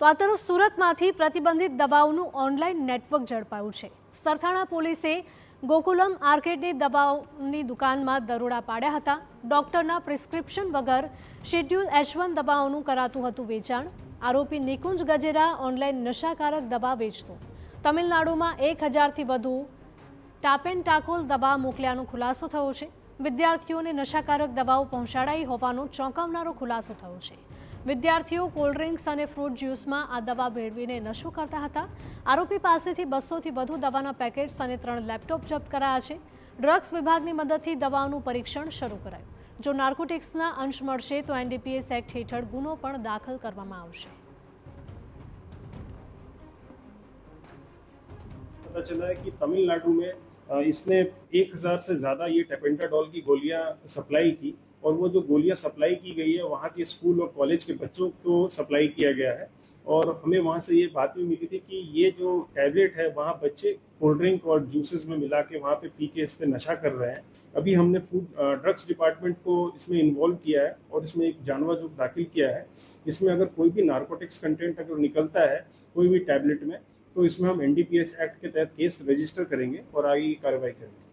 તો આ તરફ સુરતમાંથી પ્રતિબંધિત દવાઓનું ઓનલાઈન નેટવર્ક ઝડપાયું છે। સરથાણા પોલીસે ગોકુલમ આર્કેડની દવાઓની દુકાનમાં દરોડા પાડ્યા હતા। ડોક્ટરના પ્રિસ્ક્રિપ્શન વગર શેડ્યુલ H1 દવાઓનું કરાતું હતું વેચાણ। આરોપી નિકુંજ ગજેરા ઓનલાઈન નશાકારક દવા વેચતો। તમિલનાડુમાં 1000થી વધુ ટાપેન્ટાકોલ દવા મોકલ્યાનો ખુલાસો થયો છે। વિદ્યાર્થીઓને નશાકારક દવાઓ પહોંચાડાઈ હોવાનો ચોંકાવનારો ખુલાસો થયો છે। વિદ્યાર્થીઓ કોલ્ડ ડ્રિંક્સ અને ફ્રૂટ જ્યુસમાં આ દવા ભેળવીને નશો કરતા હતા। આરોપી પાસેથી 200થી વધુ દવાના પેકેટ્સ અને 3 લેપટોપ જપ્ત કરાયા છે। ડ્રગ્સ વિભાગની મદદથી દવાઓનું પરીક્ષણ શરૂ કરાયું। જો નાર્કોટિક્સના અંશ મળશે તો NDPS એક્ટ હેઠળ ગુનો પણ દાખલ કરવામાં આવશે। पता चला है कि तमिलनाडु में इसने 1000 से ज़्यादा ये टेपेंटाडोल की गोलियां सप्लाई की और वो जो गोलियां सप्लाई की गई है वहाँ के स्कूल और कॉलेज के बच्चों को सप्लाई किया गया है। और हमें वहाँ से ये बात भी मिली थी कि ये जो टैबलेट है वहाँ बच्चे कोल्ड ड्रिंक और जूसेस में मिला के वहाँ पे पी के इस पर नशा कर रहे हैं। अभी हमने फूड ड्रग्स डिपार्टमेंट को इसमें इन्वॉल्व किया है और इसमें एक जानवा जुर्म दाखिल किया है। इसमें अगर कोई भी नार्कोटिक्स कंटेंट अगर निकलता है कोई भी टैबलेट में तो इसमें हम NDPS एक्ट के तहत केस रजिस्टर करेंगे और आगे की कार्रवाई करेंगे।